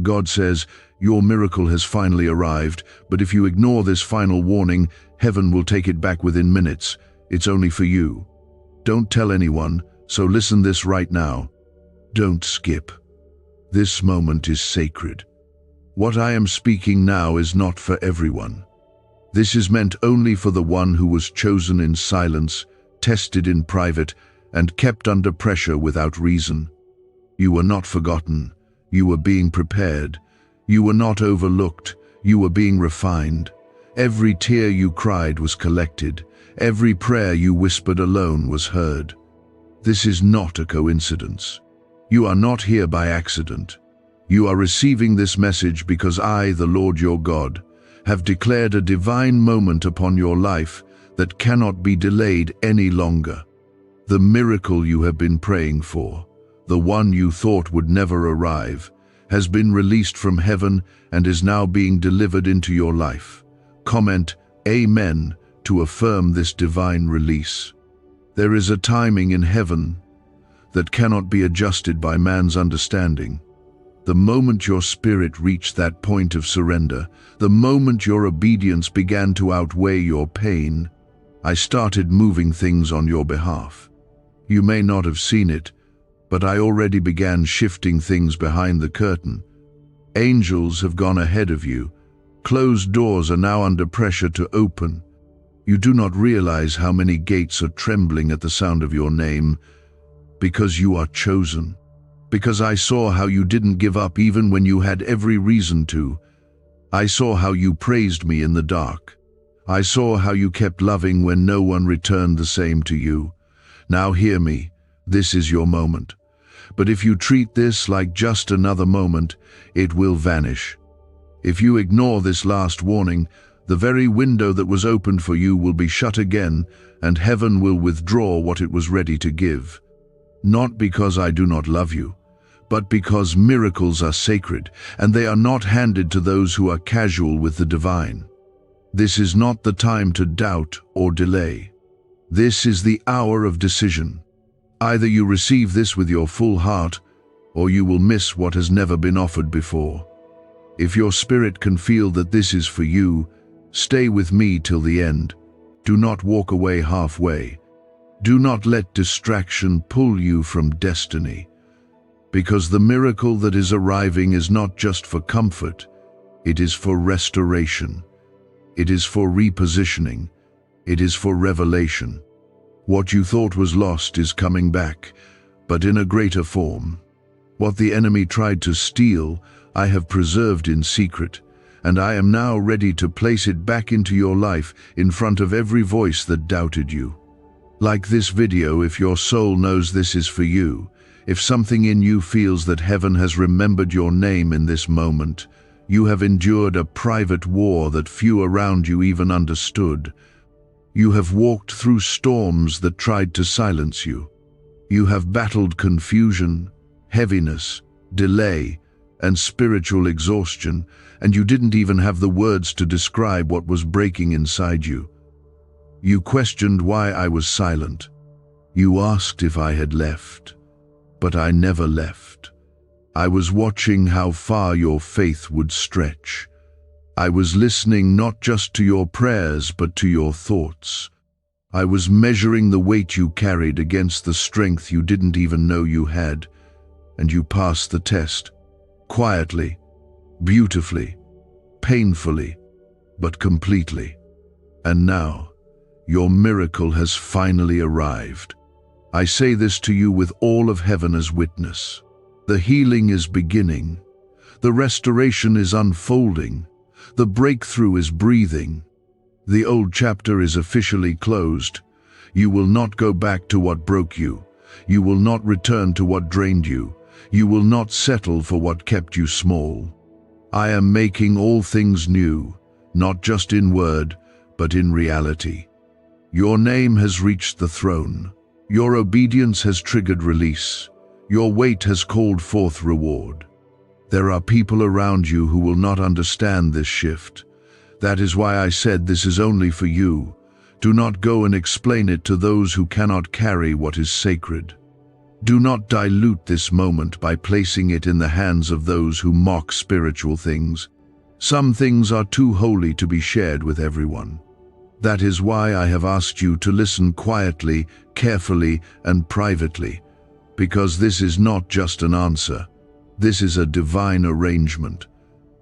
God says, your miracle has finally arrived, but if you ignore this final warning, heaven will take it back within minutes. It's only for you. Don't tell anyone, so listen this right now. Don't skip. This moment is sacred. What I am speaking now is not for everyone. This is meant only for the one who was chosen in silence, tested in private, and kept under pressure without reason. You were not forgotten. You were being prepared. You were not overlooked. You were being refined. Every tear you cried was collected. Every prayer you whispered alone was heard. This is not a coincidence. You are not here by accident. You are receiving this message because I, the Lord your God, have declared a divine moment upon your life that cannot be delayed any longer. The miracle you have been praying for, the one you thought would never arrive, has been released from heaven and is now being delivered into your life. Comment Amen to affirm this divine release. There is a timing in heaven that cannot be adjusted by man's understanding. The moment your spirit reached that point of surrender, the moment your obedience began to outweigh your pain, I started moving things on your behalf. You may not have seen it, but I already began shifting things behind the curtain. Angels have gone ahead of you. Closed doors are now under pressure to open. You do not realize how many gates are trembling at the sound of your name, because you are chosen. Because I saw how you didn't give up even when you had every reason to. I saw how you praised me in the dark. I saw how you kept loving when no one returned the same to you. Now hear me, this is your moment. But if you treat this like just another moment, it will vanish. If you ignore this last warning, the very window that was opened for you will be shut again, and heaven will withdraw what it was ready to give. Not because I do not love you, but because miracles are sacred, and they are not handed to those who are casual with the divine. This is not the time to doubt or delay. This is the hour of decision. Either you receive this with your full heart, or you will miss what has never been offered before. If your spirit can feel that this is for you, stay with me till the end. Do not walk away halfway. Do not let distraction pull you from destiny. Because the miracle that is arriving is not just for comfort, it is for restoration. It is for repositioning. It is for revelation. What you thought was lost is coming back, but in a greater form. What the enemy tried to steal, I have preserved in secret, and I am now ready to place it back into your life in front of every voice that doubted you. Like this video, if your soul knows this is for you, if something in you feels that heaven has remembered your name in this moment, you have endured a private war that few around you even understood. You have walked through storms that tried to silence you. You have battled confusion, heaviness, delay, and spiritual exhaustion, and you didn't even have the words to describe what was breaking inside you. You questioned why I was silent. You asked if I had left, but I never left. I was watching how far your faith would stretch. I was listening not just to your prayers, but to your thoughts. I was measuring the weight you carried against the strength you didn't even know you had, and you passed the test. Quietly, beautifully, painfully, but completely. And now, your miracle has finally arrived. I say this to you with all of heaven as witness. The healing is beginning. The restoration is unfolding. The breakthrough is breathing. The old chapter is officially closed. You will not go back to what broke you. You will not return to what drained you. You will not settle for what kept you small. I am making all things new, not just in word, but in reality. Your name has reached the throne. Your obedience has triggered release. Your wait has called forth reward. There are people around you who will not understand this shift. That is why I said this is only for you. Do not go and explain it to those who cannot carry what is sacred. Do not dilute this moment by placing it in the hands of those who mock spiritual things. Some things are too holy to be shared with everyone. That is why I have asked you to listen quietly, carefully, and privately, because this is not just an answer. This is a divine arrangement.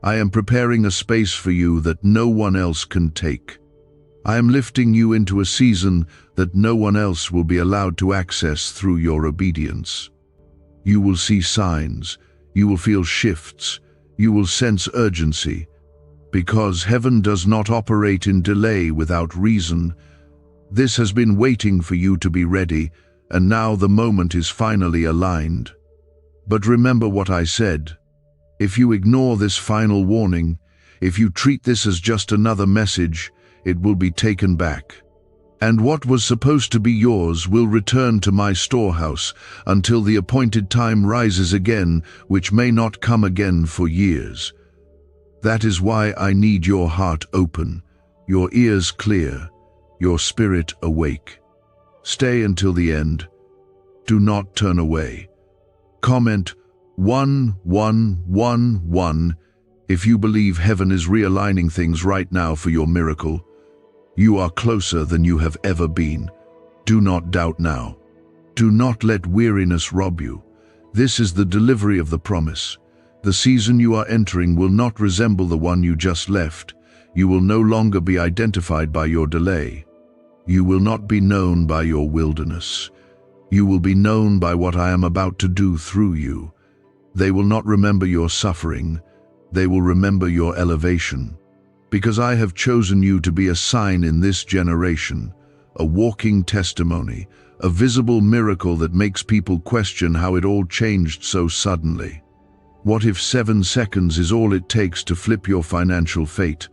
I am preparing a space for you that no one else can take. I am lifting you into a season that no one else will be allowed to access through your obedience. You will see signs, you will feel shifts, you will sense urgency, because heaven does not operate in delay without reason. This has been waiting for you to be ready, and now the moment is finally aligned. But remember what I said. If you ignore this final warning, if you treat this as just another message, it will be taken back. And what was supposed to be yours will return to my storehouse until the appointed time rises again, which may not come again for years. That is why I need your heart open, your ears clear, your spirit awake. Stay until the end. Do not turn away. Comment 1111 if you believe heaven is realigning things right now for your miracle. You are closer than you have ever been. Do not doubt now. Do not let weariness rob you. This is the delivery of the promise. The season you are entering will not resemble the one you just left. You will no longer be identified by your delay. You will not be known by your wilderness. You will be known by what I am about to do through you. They will not remember your suffering. They will remember your elevation. Because I have chosen you to be a sign in this generation, a walking testimony, a visible miracle that makes people question how it all changed so suddenly. What if 7 seconds is all it takes to flip your financial fate?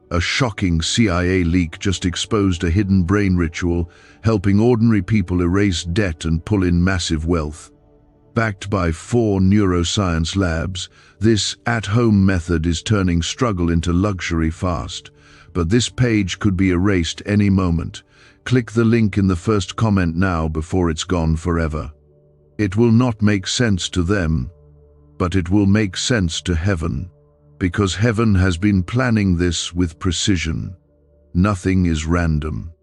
A shocking CIA leak just exposed a hidden brain ritual, helping ordinary people erase debt and pull in massive wealth. Backed by 4 neuroscience labs, this at-home method is turning struggle into luxury fast. But this page could be erased any moment. Click the link in the first comment now before it's gone forever. It will not make sense to them, but it will make sense to heaven, because heaven has been planning this with precision. Nothing is random.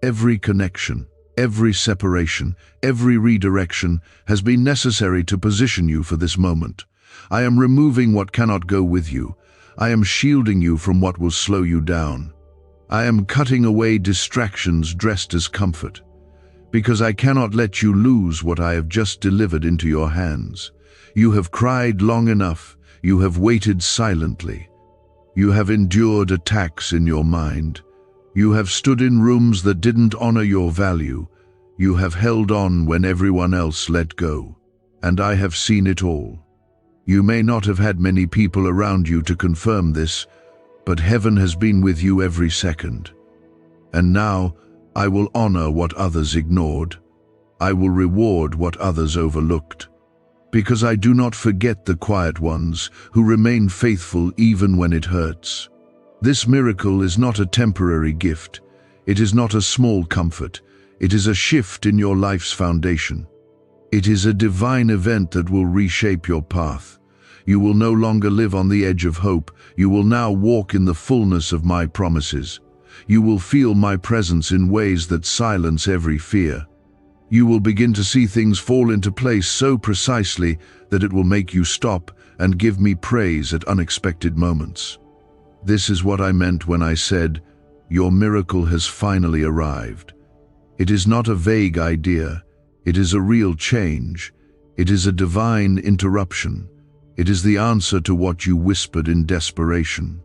Every connection, every separation, every redirection has been necessary to position you for this moment. I am removing what cannot go with you. I am shielding you from what will slow you down. I am cutting away distractions dressed as comfort, because I cannot let you lose what I have just delivered into your hands. You have cried long enough. You have waited silently. You have endured attacks in your mind. You have stood in rooms that didn't honor your value. You have held on when everyone else let go. And I have seen it all. You may not have had many people around you to confirm this, but heaven has been with you every second. And now I will honor what others ignored. I will reward what others overlooked. Because I do not forget the quiet ones who remain faithful even when it hurts. This miracle is not a temporary gift. It is not a small comfort. It is a shift in your life's foundation. It is a divine event that will reshape your path. You will no longer live on the edge of hope. You will now walk in the fullness of my promises. You will feel my presence in ways that silence every fear. You will begin to see things fall into place so precisely that it will make you stop and give me praise at unexpected moments. This is what I meant when I said, your miracle has finally arrived. It is not a vague idea. It is a real change. It is a divine interruption. It is the answer to what you whispered in desperation.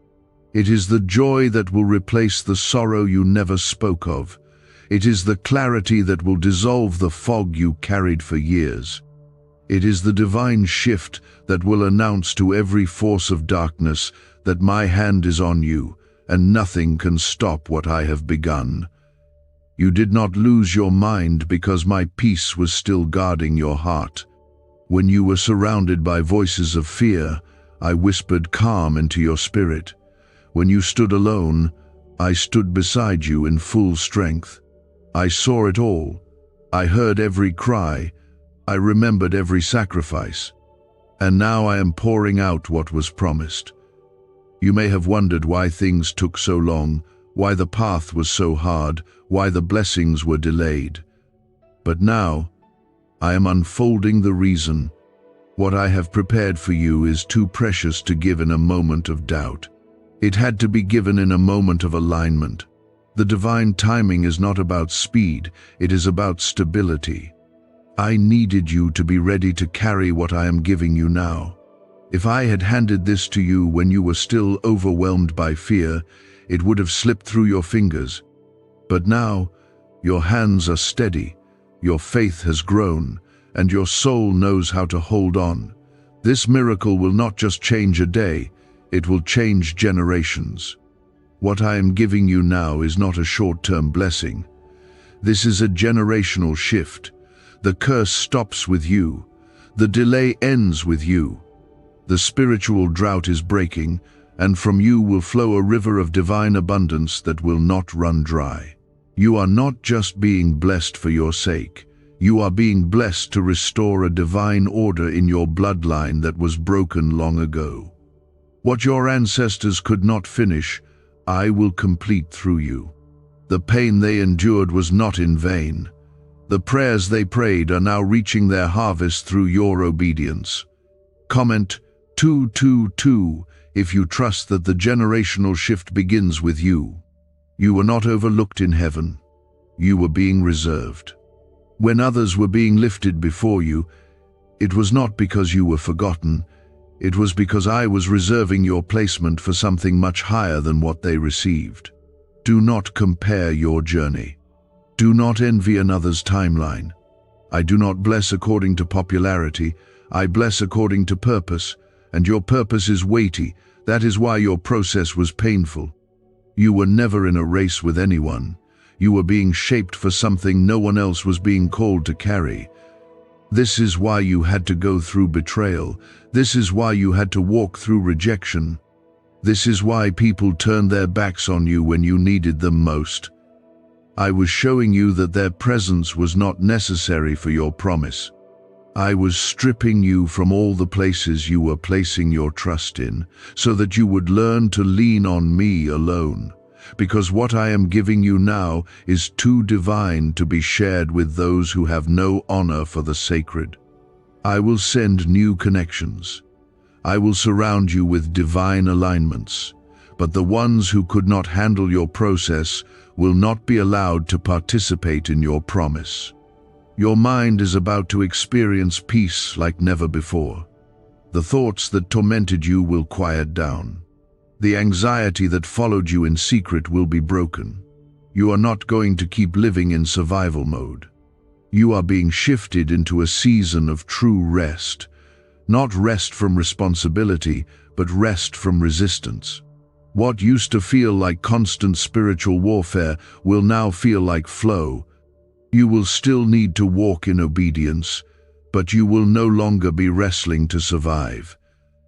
It is the joy that will replace the sorrow you never spoke of. It is the clarity that will dissolve the fog you carried for years. It is the divine shift that will announce to every force of darkness that my hand is on you, and nothing can stop what I have begun. You did not lose your mind because my peace was still guarding your heart. When you were surrounded by voices of fear, I whispered calm into your spirit. When you stood alone, I stood beside you in full strength. I saw it all. I heard every cry. I remembered every sacrifice, and now I am pouring out what was promised. You may have wondered why things took so long, why the path was so hard, why the blessings were delayed. But now, I am unfolding the reason. What I have prepared for you is too precious to give in a moment of doubt. It had to be given in a moment of alignment. The divine timing is not about speed, it is about stability. I needed you to be ready to carry what I am giving you now. If I had handed this to you when you were still overwhelmed by fear, it would have slipped through your fingers. But now, your hands are steady, your faith has grown, and your soul knows how to hold on. This miracle will not just change a day, it will change generations. What I am giving you now is not a short-term blessing. This is a generational shift. The curse stops with you. The delay ends with you. The spiritual drought is breaking, and from you will flow a river of divine abundance that will not run dry. You are not just being blessed for your sake. You are being blessed to restore a divine order in your bloodline that was broken long ago. What your ancestors could not finish, I will complete through you. The pain they endured was not in vain. The prayers they prayed are now reaching their harvest through your obedience. Comment 222 if you trust that the generational shift begins with you. You were not overlooked in heaven. You were being reserved. When others were being lifted before you, it was not because you were forgotten. It was because I was reserving your placement for something much higher than what they received. Do not compare your journey. Do not envy another's timeline. I do not bless according to popularity. I bless according to purpose, and your purpose is weighty. That is why your process was painful. You were never in a race with anyone. You were being shaped for something no one else was being called to carry. This is why you had to go through betrayal. This is why you had to walk through rejection. This is why people turned their backs on you when you needed them most. I was showing you that their presence was not necessary for your promise. I was stripping you from all the places you were placing your trust in, so that you would learn to lean on me alone. Because what I am giving you now is too divine to be shared with those who have no honor for the sacred. I will send new connections. I will surround you with divine alignments, but the ones who could not handle your process will not be allowed to participate in your promise. Your mind is about to experience peace like never before. The thoughts that tormented you will quiet down. The anxiety that followed you in secret will be broken. You are not going to keep living in survival mode. You are being shifted into a season of true rest. Not rest from responsibility, but rest from resistance. What used to feel like constant spiritual warfare will now feel like flow. You will still need to walk in obedience, but you will no longer be wrestling to survive.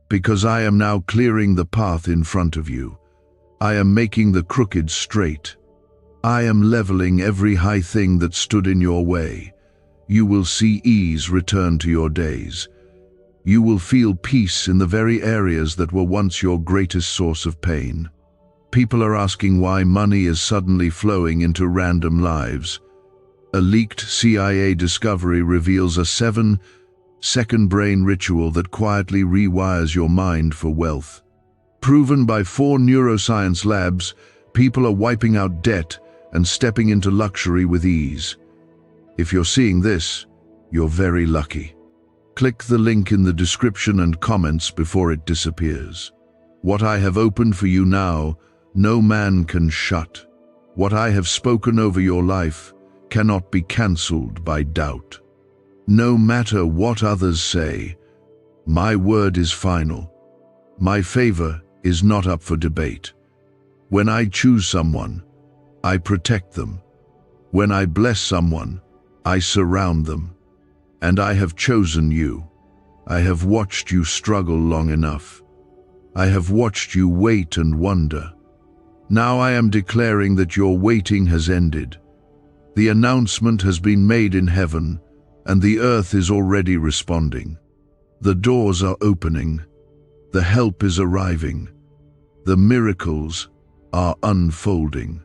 Because I am now clearing the path in front of you. I am making the crooked straight. I am leveling every high thing that stood in your way. You will see ease return to your days. You will feel peace in the very areas that were once your greatest source of pain. People are asking why money is suddenly flowing into random lives. A leaked CIA discovery reveals a 7-second brain ritual that quietly rewires your mind for wealth. Proven by 4 neuroscience labs, people are wiping out debt and stepping into luxury with ease. If you're seeing this, you're very lucky. Click the link in the description and comments before it disappears. What I have opened for you now, no man can shut. What I have spoken over your life cannot be cancelled by doubt. No matter what others say, my word is final. My favor is not up for debate. When I choose someone, I protect them. When I bless someone, I surround them. And I have chosen you. I have watched you struggle long enough. I have watched you wait and wonder. Now I am declaring that your waiting has ended. The announcement has been made in heaven. and the earth is already responding. The doors are opening. The help is arriving. The miracles are unfolding.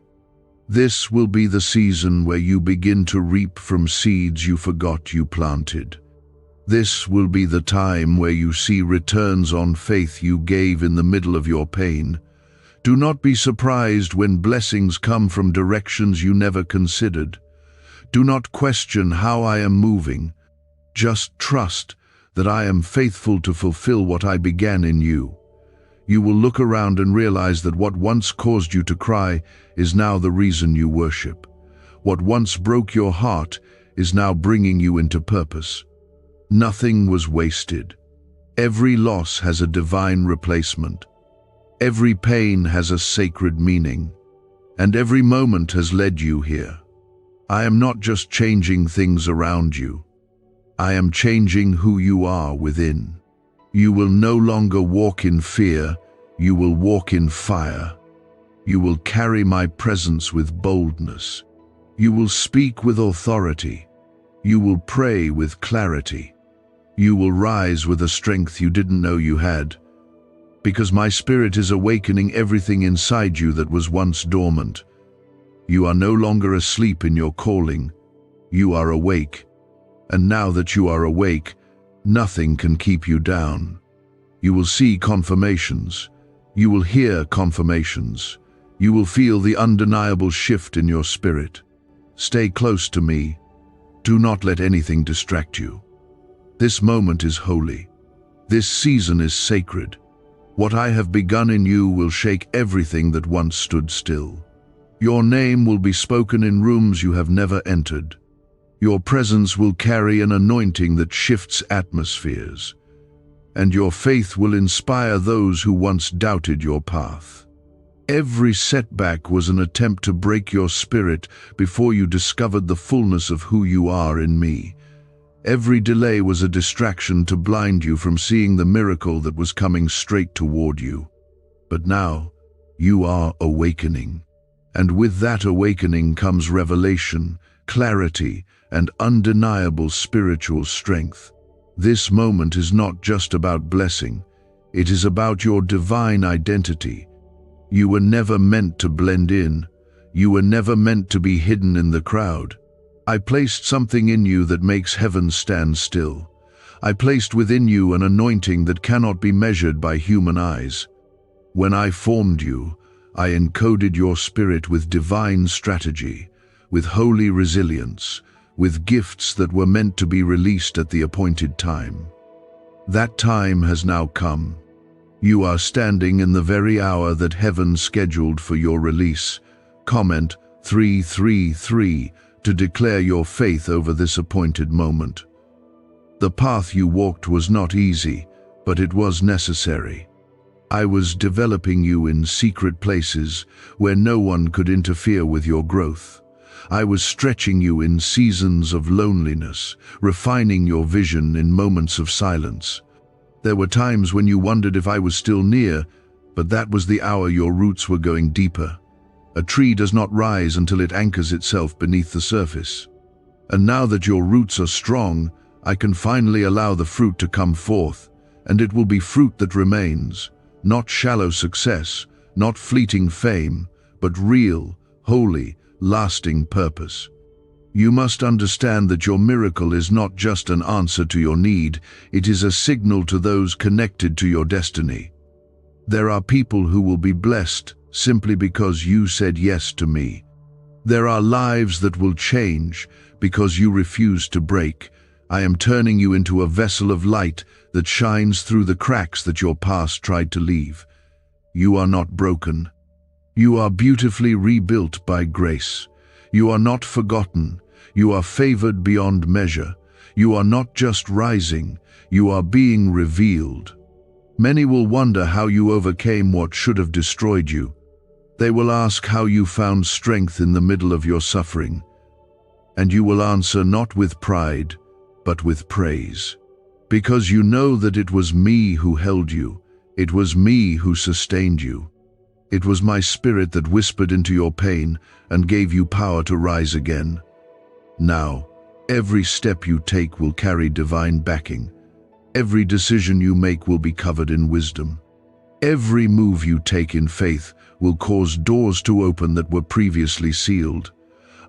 This will be the season where you begin to reap from seeds you forgot you planted. This will be the time where you see returns on faith you gave in the middle of your pain. Do not be surprised when blessings come from directions you never considered. Do not question how I am moving. Just trust that I am faithful to fulfill what I began in you. You will look around and realize that what once caused you to cry is now the reason you worship. What once broke your heart is now bringing you into purpose. Nothing was wasted. Every loss has a divine replacement. Every pain has a sacred meaning. And every moment has led you here. I am not just changing things around you. I am changing who you are within. You will no longer walk in fear, you will walk in fire. You will carry my presence with boldness. You will speak with authority. You will pray with clarity. You will rise with a strength you didn't know you had. Because my spirit is awakening everything inside you that was once dormant. You are no longer asleep in your calling. You are awake. And now that you are awake, nothing can keep you down. You will see confirmations. You will hear confirmations. You will feel the undeniable shift in your spirit. Stay close to me. Do not let anything distract you. This moment is holy. This season is sacred. What I have begun in you will shake everything that once stood still. Your name will be spoken in rooms you have never entered. Your presence will carry an anointing that shifts atmospheres. And your faith will inspire those who once doubted your path. Every setback was an attempt to break your spirit before you discovered the fullness of who you are in me. Every delay was a distraction to blind you from seeing the miracle that was coming straight toward you. But now, you are awakening. And with that awakening comes revelation, clarity, and undeniable spiritual strength. This moment is not just about blessing. It is about your divine identity. You were never meant to blend in. You were never meant to be hidden in the crowd. I placed something in you that makes heaven stand still. I placed within you an anointing that cannot be measured by human eyes. When I formed you, I encoded your spirit with divine strategy, with holy resilience, with gifts that were meant to be released at the appointed time. That time has now come. You are standing in the very hour that heaven scheduled for your release. Comment 333 to declare your faith over this appointed moment. The path you walked was not easy, but it was necessary. I was developing you in secret places where no one could interfere with your growth. I was stretching you in seasons of loneliness, refining your vision in moments of silence. There were times when you wondered if I was still near, but that was the hour your roots were going deeper. A tree does not rise until it anchors itself beneath the surface. And now that your roots are strong, I can finally allow the fruit to come forth, and it will be fruit that remains, not shallow success, not fleeting fame, but real, holy, lasting purpose. You must understand that your miracle is not just an answer to your need, it is a signal to those connected to your destiny. There are people who will be blessed simply because you said yes to me. There are lives that will change because you refuse to break. I am turning you into a vessel of light that shines through the cracks that your past tried to leave. You are not broken. You are beautifully rebuilt by grace. You are not forgotten. You are favored beyond measure. You are not just rising, you are being revealed. Many will wonder how you overcame what should have destroyed you. They will ask how you found strength in the middle of your suffering. And you will answer not with pride, but with praise. Because you know that it was me who held you. It was me who sustained you. It was my spirit that whispered into your pain and gave you power to rise again. Now, Every step you take will carry divine backing. Every decision you make will be covered in wisdom. Every move you take in faith will cause doors to open that were previously sealed.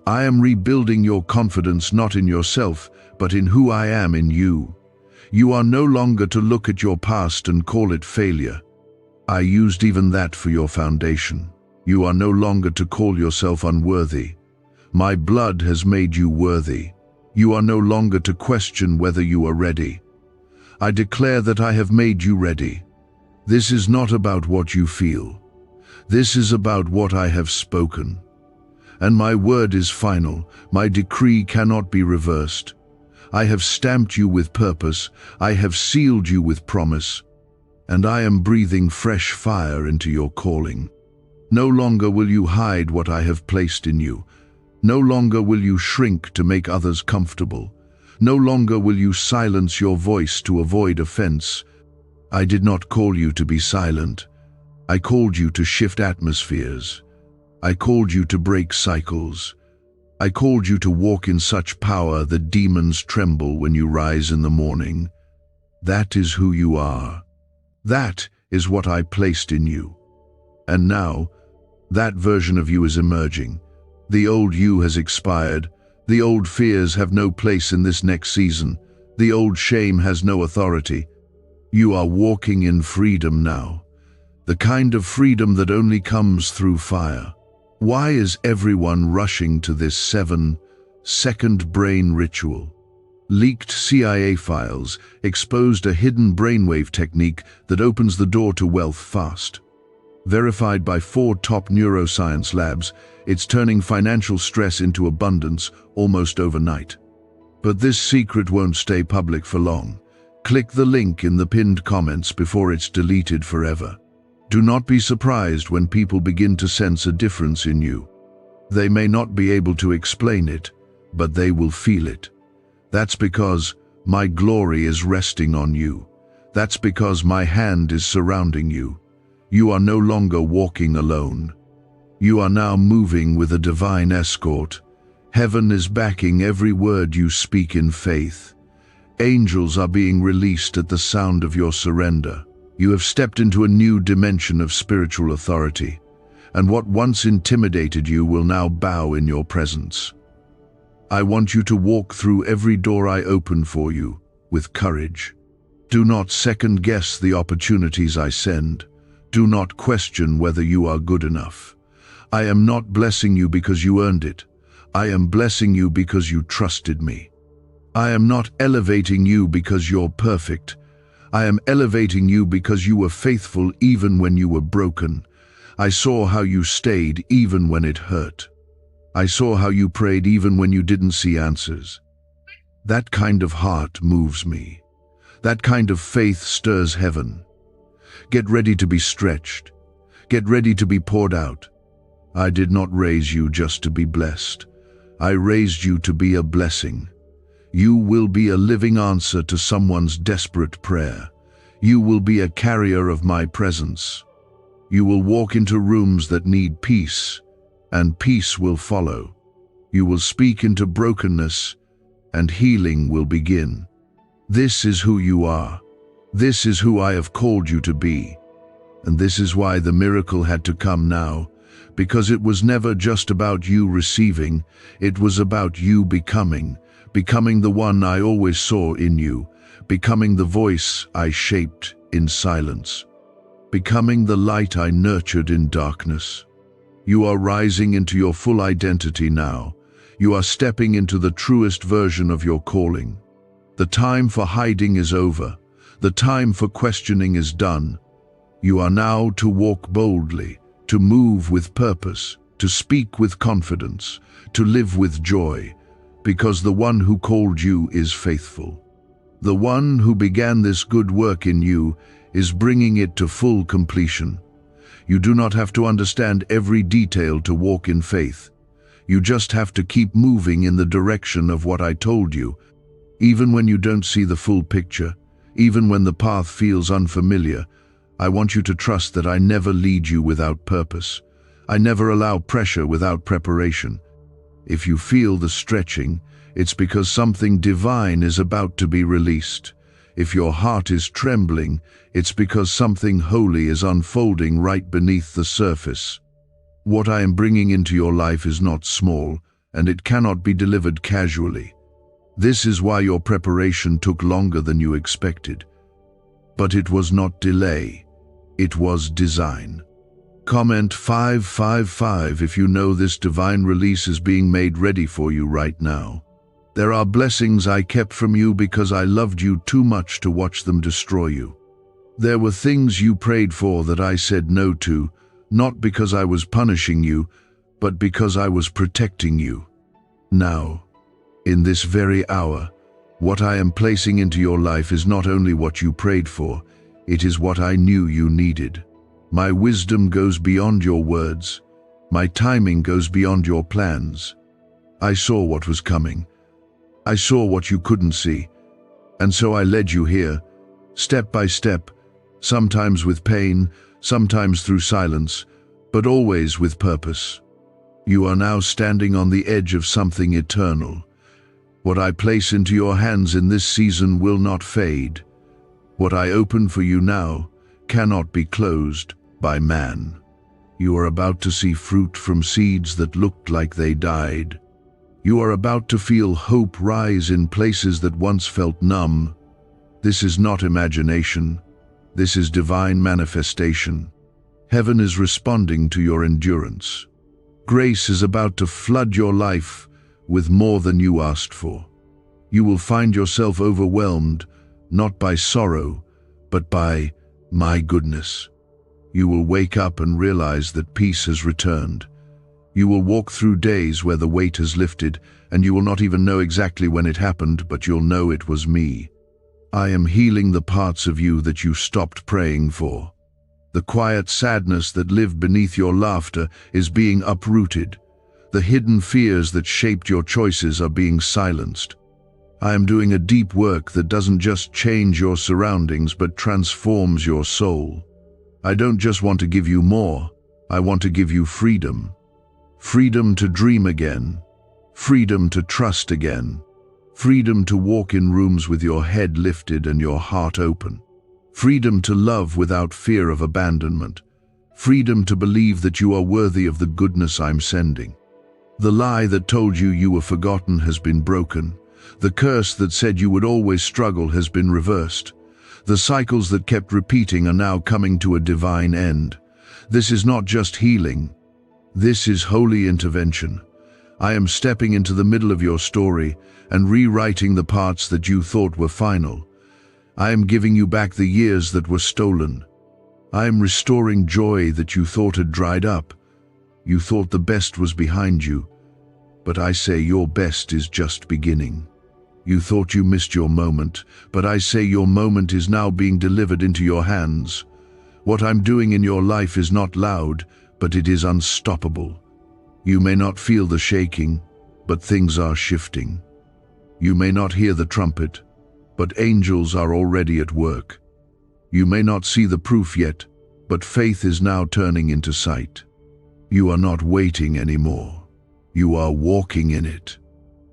I am rebuilding your confidence not in yourself, but in who I am in you. You are no longer to look at your past and call it failure. I used even that for your foundation. You are no longer to call yourself unworthy. My blood has made you worthy. You are no longer to question whether you are ready. I declare that I have made you ready. This is not about what you feel. This is about what I have spoken. And my word is final. My decree cannot be reversed. I have stamped you with purpose. I have sealed you with promise. And I am breathing fresh fire into your calling. No longer will you hide what I have placed in you. No longer will you shrink to make others comfortable. No longer will you silence your voice to avoid offense. I did not call you to be silent. I called you to shift atmospheres. I called you to break cycles. I called you to walk in such power that demons tremble when you rise in the morning. That is who you are. That is what I placed in you. And now, that version of you is emerging. The old you has expired. The old fears have no place in this next season. The old shame has no authority. You are walking in freedom now. The kind of freedom that only comes through fire. Why is everyone rushing to this 7-second brain ritual? Leaked CIA files exposed a hidden brainwave technique that opens the door to wealth fast. Verified by 4 top neuroscience labs, it's turning financial stress into abundance almost overnight. But this secret won't stay public for long. Click the link in the pinned comments before it's deleted forever. Do not be surprised when people begin to sense a difference in you. They may not be able to explain it, but they will feel it. That's because my glory is resting on you. That's because my hand is surrounding you. You are no longer walking alone. You are now moving with a divine escort. Heaven is backing every word you speak in faith. Angels are being released at the sound of your surrender. You have stepped into a new dimension of spiritual authority, and what once intimidated you will now bow in your presence. I want you to walk through every door I open for you with courage. Do not second-guess the opportunities I send. Do not question whether you are good enough. I am not blessing you because you earned it. I am blessing you because you trusted me. I am not elevating you because you're perfect. I am elevating you because you were faithful even when you were broken. I saw how you stayed even when it hurt. I saw how you prayed even when you didn't see answers. That kind of heart moves me. That kind of faith stirs heaven. Get ready to be stretched. Get ready to be poured out. I did not raise you just to be blessed. I raised you to be a blessing. You will be a living answer to someone's desperate prayer. You will be a carrier of my presence. You will walk into rooms that need peace, and peace will follow. You will speak into brokenness, and healing will begin. This is who you are. This is who I have called you to be. And this is why the miracle had to come now, because it was never just about you receiving, it was about you becoming the one I always saw in you, becoming the voice I shaped in silence, becoming the light I nurtured in darkness. You are rising into your full identity now. You are stepping into the truest version of your calling. The time for hiding is over. The time for questioning is done. You are now to walk boldly, to move with purpose, to speak with confidence, to live with joy, because the one who called you is faithful. The one who began this good work in you is bringing it to full completion. You do not have to understand every detail to walk in faith. You just have to keep moving in the direction of what I told you, even when you don't see the full picture, even when the path feels unfamiliar. I want you to trust that I never lead you without purpose. I never allow pressure without preparation. If you feel the stretching, it's because something divine is about to be released. If your heart is trembling, it's because something holy is unfolding right beneath the surface. What I am bringing into your life is not small, and it cannot be delivered casually. This is why your preparation took longer than you expected. But it was not delay, it was design. Comment 555 if you know this divine release is being made ready for you right now. There are blessings I kept from you because I loved you too much to watch them destroy you. There were things you prayed for that I said no to, not because I was punishing you, but because I was protecting you. Now, in this very hour, what I am placing into your life is not only what you prayed for, it is what I knew you needed. My wisdom goes beyond your words. My timing goes beyond your plans. I saw what was coming. I saw what you couldn't see. And so I led you here, step by step, sometimes with pain, sometimes through silence, but always with purpose. You are now standing on the edge of something eternal. What I place into your hands in this season will not fade. What I open for you now cannot be closed by man. You are about to see fruit from seeds that looked like they died. You are about to feel hope rise in places that once felt numb. This is not imagination. This is divine manifestation. Heaven is responding to your endurance. Grace is about to flood your life with more than you asked for. You will find yourself overwhelmed, not by sorrow, but by my goodness. You will wake up and realize that peace has returned. You will walk through days where the weight has lifted, and you will not even know exactly when it happened, but you'll know it was me. I am healing the parts of you that you stopped praying for. The quiet sadness that lived beneath your laughter is being uprooted. The hidden fears that shaped your choices are being silenced. I am doing a deep work that doesn't just change your surroundings, but transforms your soul. I don't just want to give you more, I want to give you freedom. Freedom to dream again. Freedom to trust again. Freedom to walk in rooms with your head lifted and your heart open. Freedom to love without fear of abandonment. Freedom to believe that you are worthy of the goodness I'm sending. The lie that told you you were forgotten has been broken. The curse that said you would always struggle has been reversed. The cycles that kept repeating are now coming to a divine end. This is not just healing. This is holy intervention. I am stepping into the middle of your story and rewriting the parts that you thought were final. I am giving you back the years that were stolen. I am restoring joy that you thought had dried up. You thought the best was behind you, but I say your best is just beginning. You thought you missed your moment, but I say your moment is now being delivered into your hands. What I'm doing in your life is not loud, but it is unstoppable. You may not feel the shaking, but things are shifting. You may not hear the trumpet, but angels are already at work. You may not see the proof yet, but faith is now turning into sight. You are not waiting anymore. You are walking in it.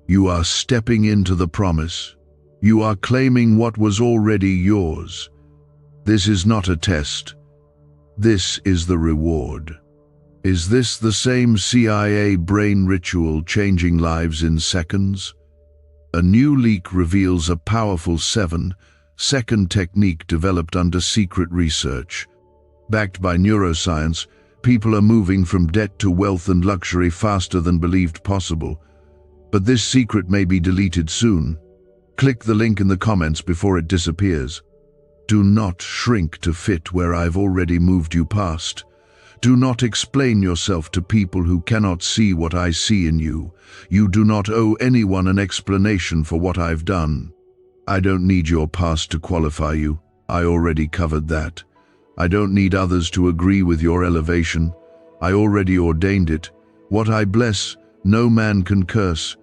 You are stepping into the promise. You are claiming what was already yours. This is not a test. This is the reward. Is this the same CIA brain ritual changing lives in seconds? A new leak reveals a powerful 7-second technique developed under secret research. Backed by neuroscience, people are moving from debt to wealth and luxury faster than believed possible. But this secret may be deleted soon. Click the link in the comments before it disappears. Do not shrink to fit where I've already moved you past. Do not explain yourself to people who cannot see what I see in you. You do not owe anyone an explanation for what I've done. I don't need your past to qualify you. I already covered that. I don't need others to agree with your elevation. I already ordained it. What I bless, no man can curse.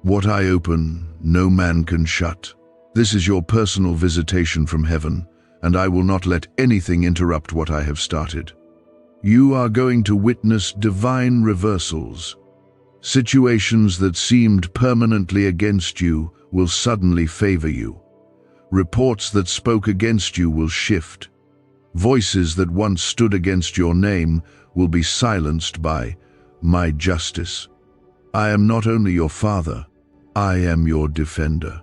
What I open, no man can shut. This is your personal visitation from heaven, and I will not let anything interrupt what I have started. You are going to witness divine reversals. Situations that seemed permanently against you will suddenly favor you. Reports that spoke against you will shift. Voices that once stood against your name will be silenced by my justice. I am not only your father, I am your defender.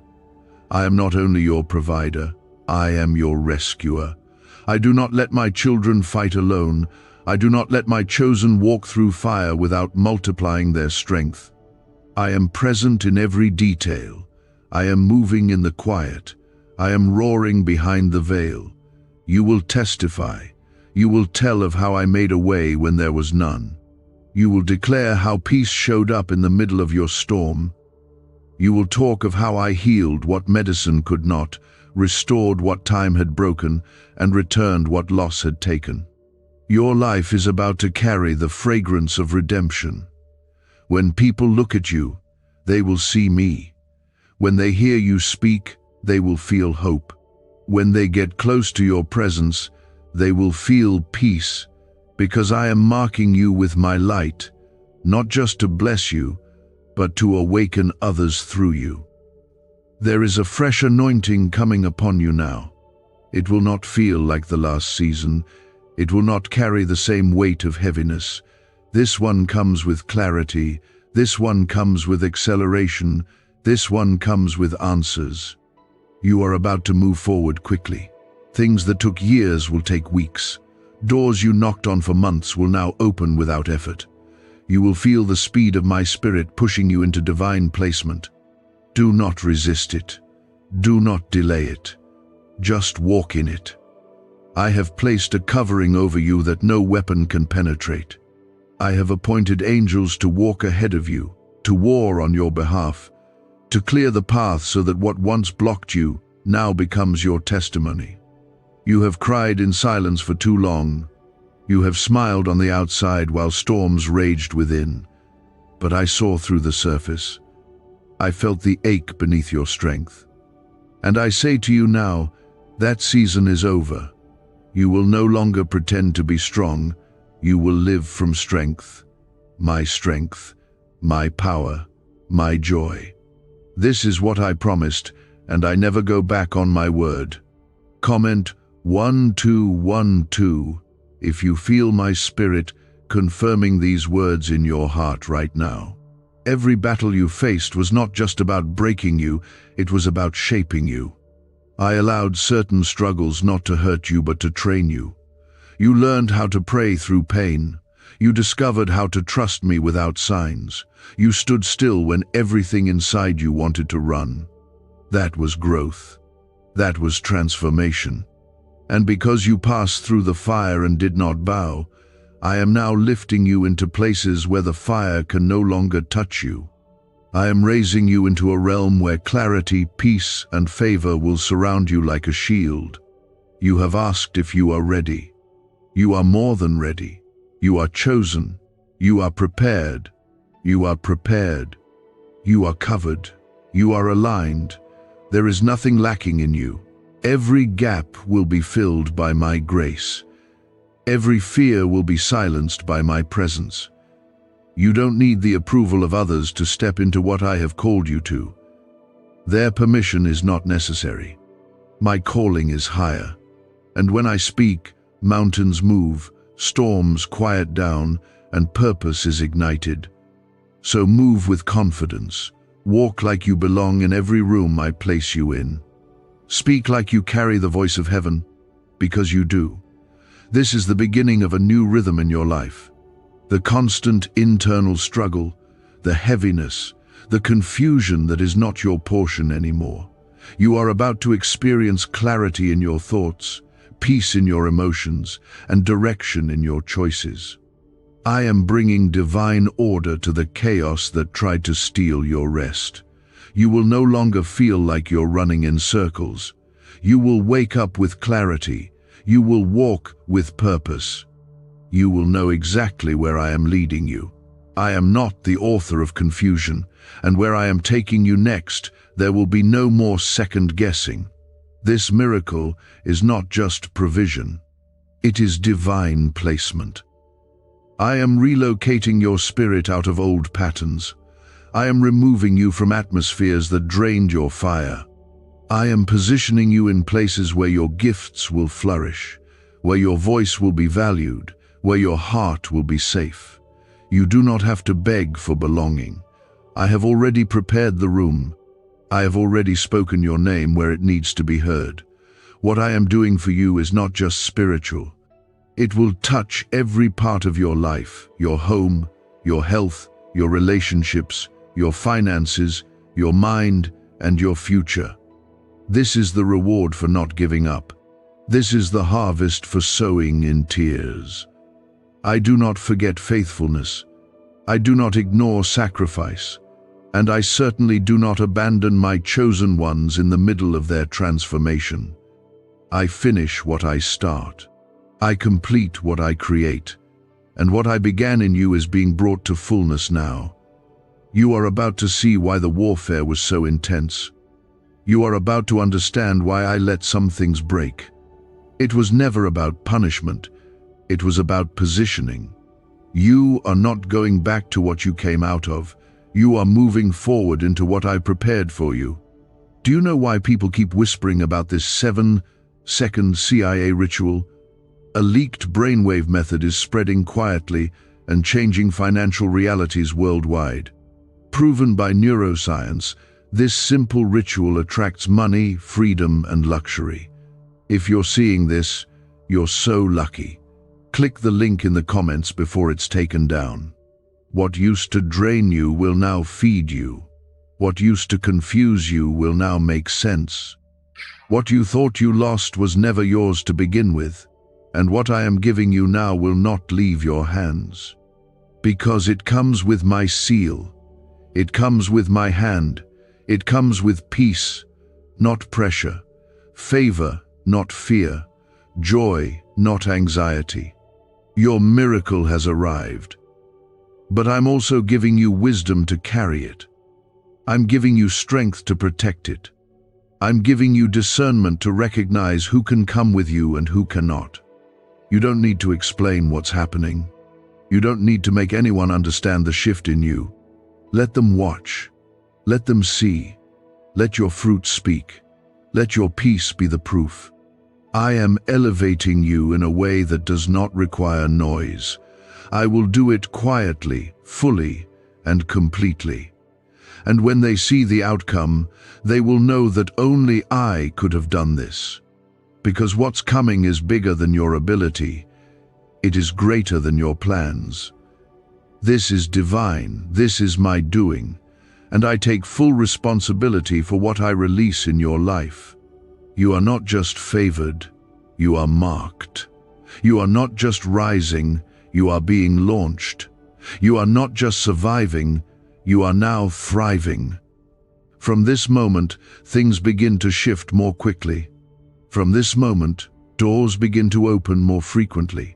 I am not only your provider, I am your rescuer. I do not let my children fight alone. I do not let my chosen walk through fire without multiplying their strength. I am present in every detail. I am moving in the quiet. I am roaring behind the veil. You will testify. You will tell of how I made a way when there was none. You will declare how peace showed up in the middle of your storm. You will talk of how I healed what medicine could not, restored what time had broken, and returned what loss had taken. Your life is about to carry the fragrance of redemption. When people look at you, they will see me. When they hear you speak, they will feel hope. When they get close to your presence, they will feel peace, because I am marking you with my light, not just to bless you, but to awaken others through you. There is a fresh anointing coming upon you now. It will not feel like the last season. It will not carry the same weight of heaviness. This one comes with clarity. This one comes with acceleration. This one comes with answers. You are about to move forward quickly. Things that took years will take weeks. Doors you knocked on for months will now open without effort. You will feel the speed of my spirit pushing you into divine placement. Do not resist it. Do not delay it. Just walk in it. I have placed a covering over you that no weapon can penetrate. I have appointed angels to walk ahead of you, to war on your behalf, to clear the path so that what once blocked you now becomes your testimony. You have cried in silence for too long. You have smiled on the outside while storms raged within. But I saw through the surface. I felt the ache beneath your strength. And I say to you now, that season is over. You will no longer pretend to be strong. You will live from strength, my power, my joy. This is what I promised, and I never go back on my word. Comment 1212 if you feel my spirit confirming these words in your heart right now. Every battle you faced was not just about breaking you, it was about shaping you. I allowed certain struggles not to hurt you but to train you. You learned how to pray through pain. You discovered how to trust me without signs. You stood still when everything inside you wanted to run. That was growth. That was transformation. And because you passed through the fire and did not bow, I am now lifting you into places where the fire can no longer touch you. I am raising you into a realm where clarity, peace, and favor will surround you like a shield. You have asked if you are ready. You are more than ready. You are chosen. You are prepared. You are prepared. You are covered. You are aligned. There is nothing lacking in you. Every gap will be filled by my grace. Every fear will be silenced by my presence. You don't need the approval of others to step into what I have called you to. Their permission is not necessary. My calling is higher. And when I speak, mountains move, storms quiet down, and purpose is ignited. So move with confidence. Walk like you belong in every room I place you in. Speak like you carry the voice of heaven, because you do. This is the beginning of a new rhythm in your life. The constant internal struggle, the heaviness, the confusion that is not your portion anymore. You are about to experience clarity in your thoughts, peace in your emotions, and direction in your choices. I am bringing divine order to the chaos that tried to steal your rest. You will no longer feel like you're running in circles. You will wake up with clarity. You will walk with purpose. You will know exactly where I am leading you. I am not the author of confusion, and where I am taking you next, there will be no more second guessing. This miracle is not just provision. It is divine placement. I am relocating your spirit out of old patterns. I am removing you from atmospheres that drained your fire. I am positioning you in places where your gifts will flourish, where your voice will be valued, where your heart will be safe. You do not have to beg for belonging. I have already prepared the room. I have already spoken your name where it needs to be heard. What I am doing for you is not just spiritual. It will touch every part of your life, your home, your health, your relationships, your finances, your mind, and your future. This is the reward for not giving up. This is the harvest for sowing in tears. I do not forget faithfulness. I do not ignore sacrifice. And I certainly do not abandon my chosen ones in the middle of their transformation. I finish what I start. I complete what I create. And what I began in you is being brought to fullness now. You are about to see why the warfare was so intense. You are about to understand why I let some things break. It was never about punishment. It was about positioning. You are not going back to what you came out of. You are moving forward into what I prepared for you. Do you know why people keep whispering about this 7-second CIA ritual? A leaked brainwave method is spreading quietly and changing financial realities worldwide. Proven by neuroscience, this simple ritual attracts money, freedom, and luxury. If you're seeing this, you're so lucky. Click the link in the comments before it's taken down. What used to drain you will now feed you. What used to confuse you will now make sense. What you thought you lost was never yours to begin with, and what I am giving you now will not leave your hands. Because it comes with my seal. It comes with my hand. It comes with peace, not pressure, favor, not fear, joy, not anxiety. Your miracle has arrived. But I'm also giving you wisdom to carry it. I'm giving you strength to protect it. I'm giving you discernment to recognize who can come with you and who cannot. You don't need to explain what's happening. You don't need to make anyone understand the shift in you. Let them watch. Let them see. Let your fruit speak. Let your peace be the proof. I am elevating you in a way that does not require noise. I will do it quietly, fully, and completely. And when they see the outcome, they will know that only I could have done this. Because what's coming is bigger than your ability. It is greater than your plans. This is divine. This is my doing. And I take full responsibility for what I release in your life. You are not just favored. You are marked. You are not just rising. You are being launched. You are not just surviving, you are now thriving. From this moment, things begin to shift more quickly. From this moment, doors begin to open more frequently.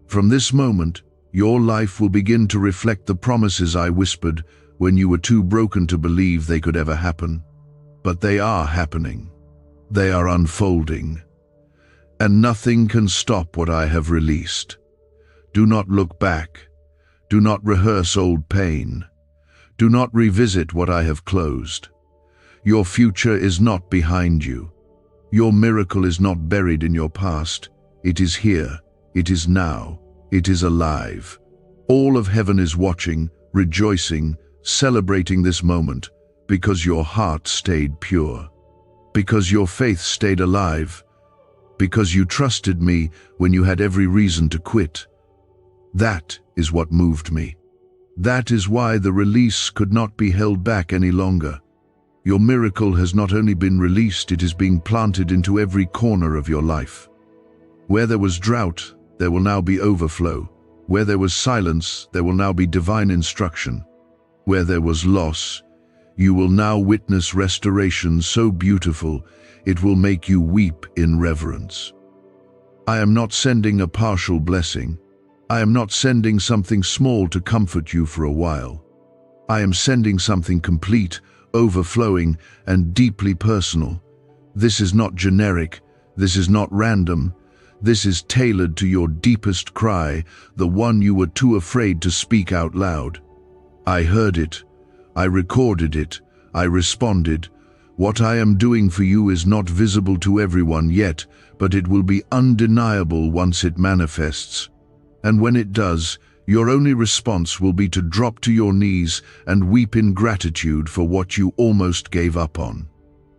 From this moment, your life will begin to reflect the promises I whispered when you were too broken to believe they could ever happen. But they are happening. They are unfolding. And nothing can stop what I have released. Do not look back. Do not rehearse old pain. Do not revisit what I have closed. Your future is not behind you. Your miracle is not buried in your past. It is here. It is now. It is alive. All of heaven is watching, rejoicing, celebrating this moment, because your heart stayed pure. Because your faith stayed alive. Because you trusted me when you had every reason to quit. That is what moved me. That is why the release could not be held back any longer. Your miracle has not only been released, it is being planted into every corner of your life. Where there was drought, there will now be overflow. Where there was silence, there will now be divine instruction. Where there was loss, you will now witness restoration so beautiful, it will make you weep in reverence. I am not sending a partial blessing. I am not sending something small to comfort you for a while. I am sending something complete, overflowing, and deeply personal. This is not generic. This is not random. This is tailored to your deepest cry, the one you were too afraid to speak out loud. I heard it. I recorded it. I responded. What I am doing for you is not visible to everyone yet, but it will be undeniable once it manifests. And when it does, your only response will be to drop to your knees and weep in gratitude for what you almost gave up on.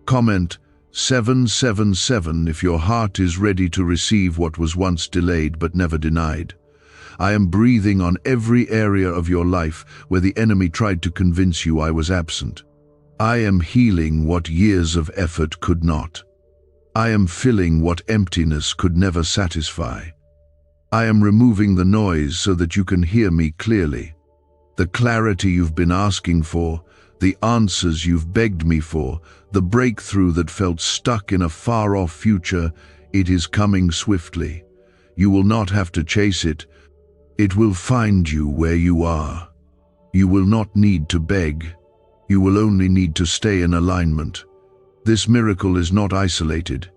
Comment 777 if your heart is ready to receive what was once delayed but never denied. I am breathing on every area of your life where the enemy tried to convince you I was absent. I am healing what years of effort could not. I am filling what emptiness could never satisfy. I am removing the noise so that you can hear me clearly. The clarity you've been asking for, the answers you've begged me for, the breakthrough that felt stuck in a far-off future, it is coming swiftly. You will not have to chase it. It will find you where you are. You will not need to beg. You will only need to stay in alignment. This miracle is not isolated.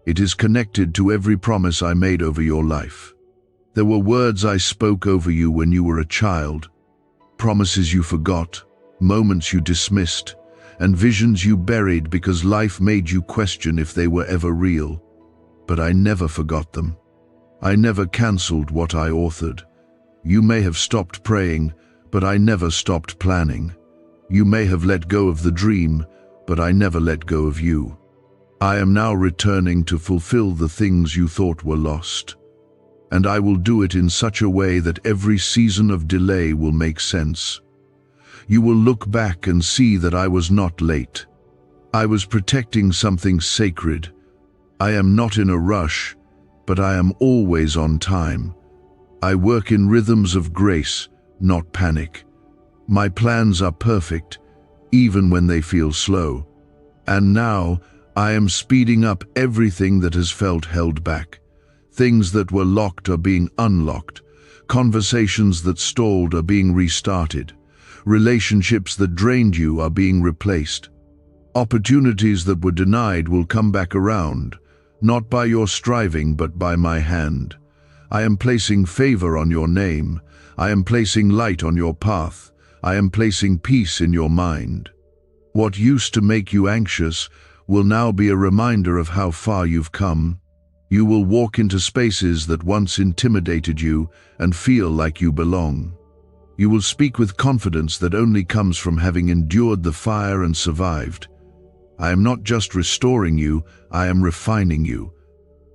It is connected to every promise I made over your life. There were words I spoke over you when you were a child, promises you forgot, moments you dismissed, and visions you buried because life made you question if they were ever real. But I never forgot them. I never cancelled what I authored. You may have stopped praying, but I never stopped planning. You may have let go of the dream, but I never let go of you. I am now returning to fulfill the things you thought were lost. And I will do it in such a way that every season of delay will make sense. You will look back and see that I was not late. I was protecting something sacred. I am not in a rush, but I am always on time. I work in rhythms of grace, not panic. My plans are perfect, even when they feel slow. And now, I am speeding up everything that has felt held back. Things that were locked are being unlocked. Conversations that stalled are being restarted. Relationships that drained you are being replaced. Opportunities that were denied will come back around, not by your striving, but by my hand. I am placing favor on your name. I am placing light on your path. I am placing peace in your mind. What used to make you anxious will now be a reminder of how far you've come. You will walk into spaces that once intimidated you and feel like you belong. You will speak with confidence that only comes from having endured the fire and survived. I am not just restoring you, I am refining you.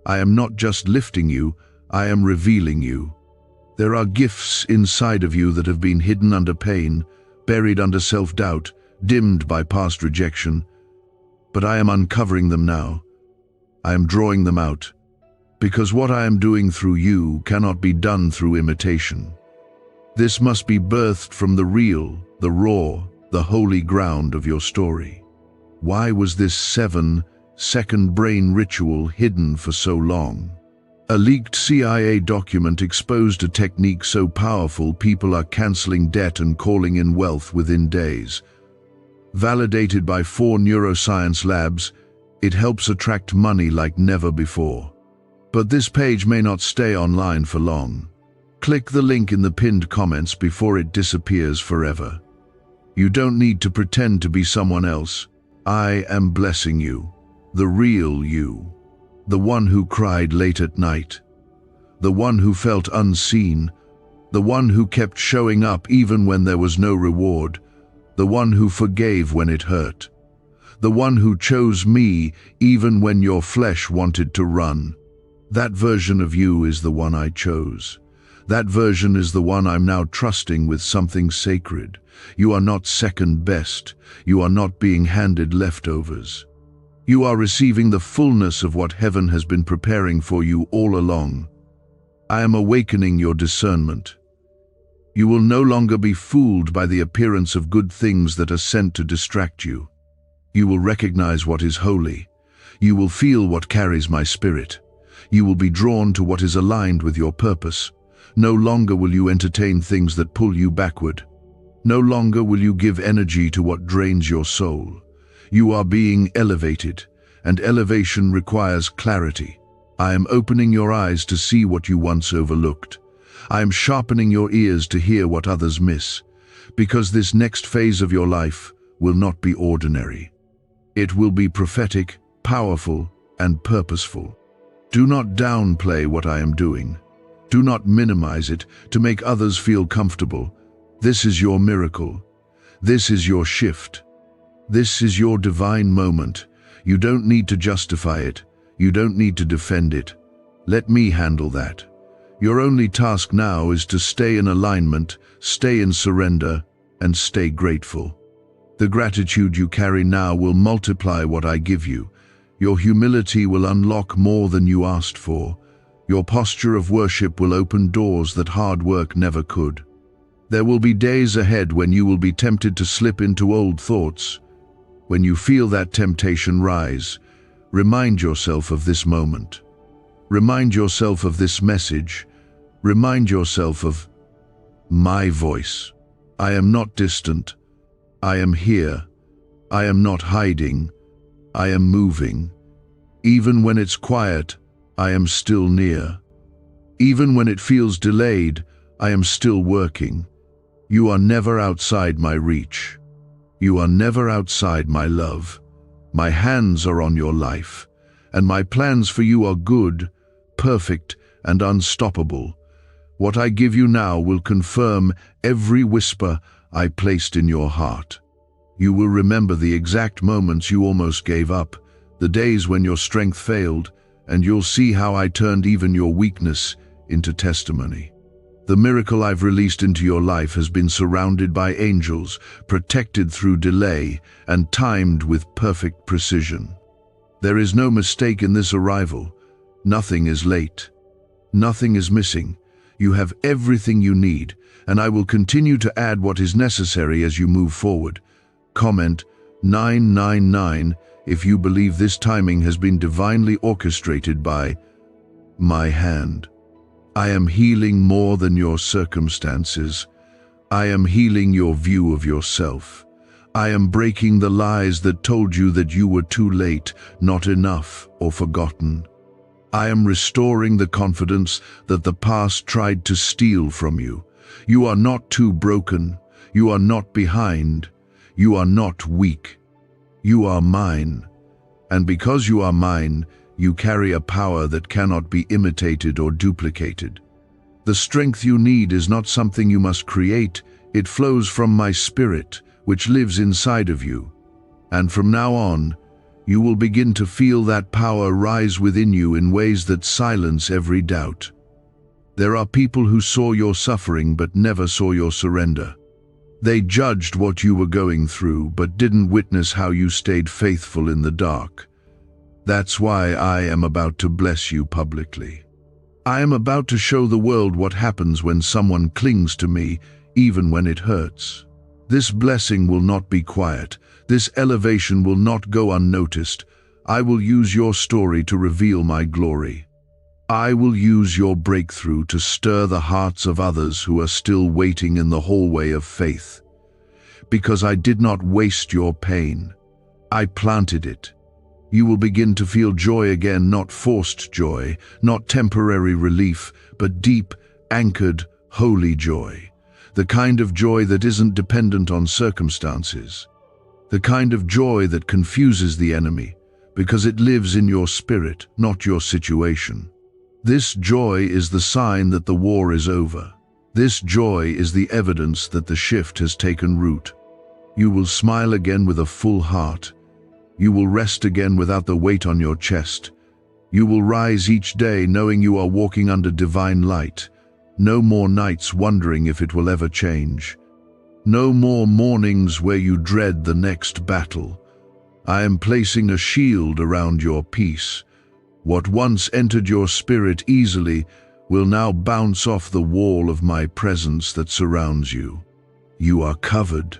I am not just lifting you, I am revealing you. There are gifts inside of you that have been hidden under pain, buried under self-doubt, dimmed by past rejection. But I am uncovering them now. I am drawing them out. Because what I am doing through you cannot be done through imitation. This must be birthed from the real, the raw, the holy ground of your story. Why was this 7-second brain ritual hidden for so long? A leaked CIA document exposed a technique so powerful people are canceling debt and calling in wealth within days. Validated by 4 neuroscience labs, it helps attract money like never before. But this page may not stay online for long. Click the link in the pinned comments before it disappears forever. You don't need to pretend to be someone else. I am blessing you, the real you. The one who cried late at night, the one who felt unseen, the one who kept showing up even when there was no reward, the one who forgave when it hurt, the one who chose me even when your flesh wanted to run. That version of you is the one I chose. That version is the one I'm now trusting with something sacred. You are not second best. You are not being handed leftovers. You are receiving the fullness of what heaven has been preparing for you all along. I am awakening your discernment. You will no longer be fooled by the appearance of good things that are sent to distract you. You will recognize what is holy. You will feel what carries my spirit. You will be drawn to what is aligned with your purpose. No longer will you entertain things that pull you backward. No longer will you give energy to what drains your soul. You are being elevated, and elevation requires clarity. I am opening your eyes to see what you once overlooked. I am sharpening your ears to hear what others miss, because this next phase of your life will not be ordinary. It will be prophetic, powerful, and purposeful. Do not downplay what I am doing. Do not minimize it to make others feel comfortable. This is your miracle. This is your shift. This is your divine moment. You don't need to justify it. You don't need to defend it. Let me handle that. Your only task now is to stay in alignment, stay in surrender, and stay grateful. The gratitude you carry now will multiply what I give you. Your humility will unlock more than you asked for. Your posture of worship will open doors that hard work never could. There will be days ahead when you will be tempted to slip into old thoughts. When you feel that temptation rise, remind yourself of this moment. Remind yourself of this message. Remind yourself of my voice. I am not distant. I am here. I am not hiding. I am moving. Even when it's quiet, I am still near. Even when it feels delayed, I am still working. You are never outside my reach. You are never outside my love. My hands are on your life, and my plans for you are good, perfect, and unstoppable. What I give you now will confirm every whisper I placed in your heart. You will remember the exact moments you almost gave up, the days when your strength failed, and you'll see how I turned even your weakness into testimony. The miracle I've released into your life has been surrounded by angels, protected through delay, and timed with perfect precision. There is no mistake in this arrival. Nothing is late. Nothing is missing. You have everything you need, and I will continue to add what is necessary as you move forward. Comment 999 if you believe this timing has been divinely orchestrated by my hand. I am healing more than your circumstances. I am healing your view of yourself. I am breaking the lies that told you that you were too late, not enough, or forgotten. I am restoring the confidence that the past tried to steal from you. You are not too broken. You are not behind. You are not weak. You are mine. And because you are mine, you carry a power that cannot be imitated or duplicated. The strength you need is not something you must create. It flows from my spirit, which lives inside of you. And from now on, you will begin to feel that power rise within you in ways that silence every doubt. There are people who saw your suffering but never saw your surrender. They judged what you were going through but didn't witness how you stayed faithful in the dark. That's why I am about to bless you publicly. I am about to show the world what happens when someone clings to me, even when it hurts. This blessing will not be quiet. This elevation will not go unnoticed. I will use your story to reveal my glory. I will use your breakthrough to stir the hearts of others who are still waiting in the hallway of faith. Because I did not waste your pain. I planted it. You will begin to feel joy again, not forced joy, not temporary relief, but deep, anchored, holy joy. The kind of joy that isn't dependent on circumstances. The kind of joy that confuses the enemy, because it lives in your spirit, not your situation. This joy is the sign that the war is over. This joy is the evidence that the shift has taken root. You will smile again with a full heart. You will rest again without the weight on your chest. You will rise each day knowing you are walking under divine light. No more nights wondering if it will ever change. No more mornings where you dread the next battle. I am placing a shield around your peace. What once entered your spirit easily will now bounce off the wall of my presence that surrounds you. You are covered,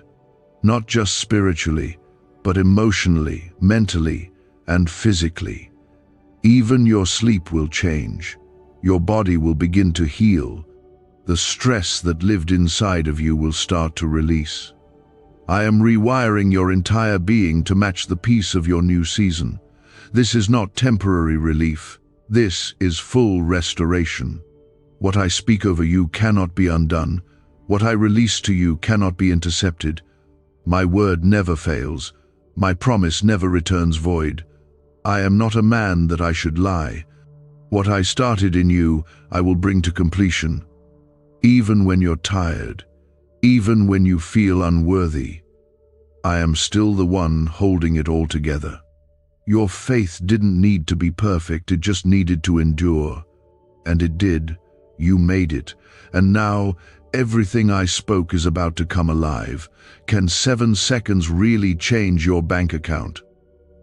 not just spiritually, but emotionally, mentally, and physically. Even your sleep will change. Your body will begin to heal. The stress that lived inside of you will start to release. I am rewiring your entire being to match the peace of your new season. This is not temporary relief. This is full restoration. What I speak over you cannot be undone. What I release to you cannot be intercepted. My word never fails. My promise never returns void. I am not a man that I should lie. What I started in you, I will bring to completion. Even when you're tired, even when you feel unworthy, I am still the one holding it all together. Your faith didn't need to be perfect, it just needed to endure. And it did. You made it. And now, everything I spoke is about to come alive. Can 7 seconds really change your bank account?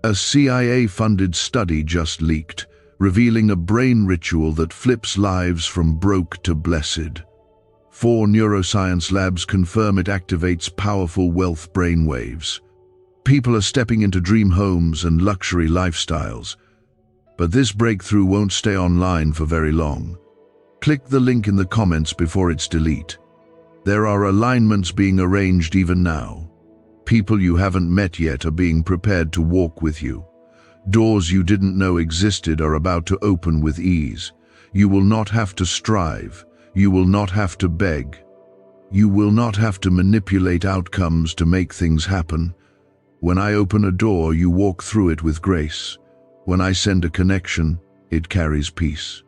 A CIA-funded study just leaked, revealing a brain ritual that flips lives from broke to blessed. 4 neuroscience labs confirm it activates powerful wealth brainwaves. People are stepping into dream homes and luxury lifestyles. But this breakthrough won't stay online for very long. Click the link in the comments before it's deleted. There are alignments being arranged even now. People you haven't met yet are being prepared to walk with you. Doors you didn't know existed are about to open with ease. You will not have to strive. You will not have to beg. You will not have to manipulate outcomes to make things happen. When I open a door, you walk through it with grace. When I send a connection, it carries peace.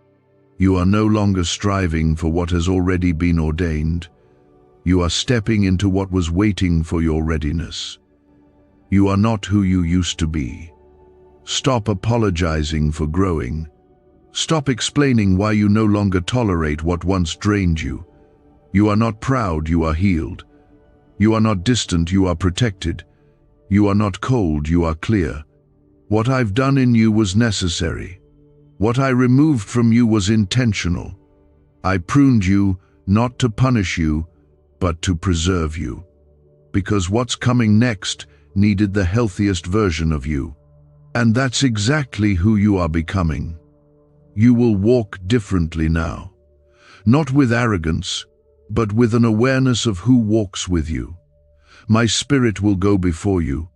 You are no longer striving for what has already been ordained. You are stepping into what was waiting for your readiness. You are not who you used to be. Stop apologizing for growing. Stop explaining why you no longer tolerate what once drained you. You are not proud, you are healed. You are not distant, you are protected. You are not cold, you are clear. What I've done in you was necessary. What I removed from you was intentional. I pruned you not to punish you, but to preserve you. Because what's coming next needed the healthiest version of you. And that's exactly who you are becoming. You will walk differently now. Not with arrogance, but with an awareness of who walks with you. My spirit will go before you.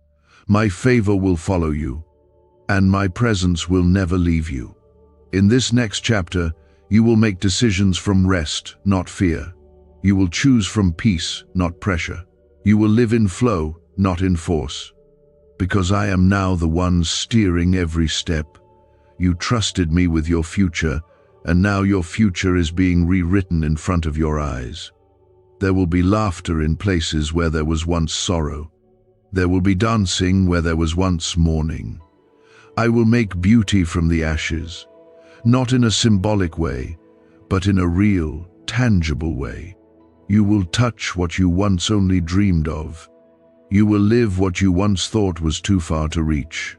My favor will follow you. And my presence will never leave you. In this next chapter, you will make decisions from rest, not fear. You will choose from peace, not pressure. You will live in flow, not in force. Because I am now the one steering every step. You trusted me with your future, and now your future is being rewritten in front of your eyes. There will be laughter in places where there was once sorrow. There will be dancing where there was once mourning. I will make beauty from the ashes, not in a symbolic way, but in a real, tangible way. You will touch what you once only dreamed of. You will live what you once thought was too far to reach.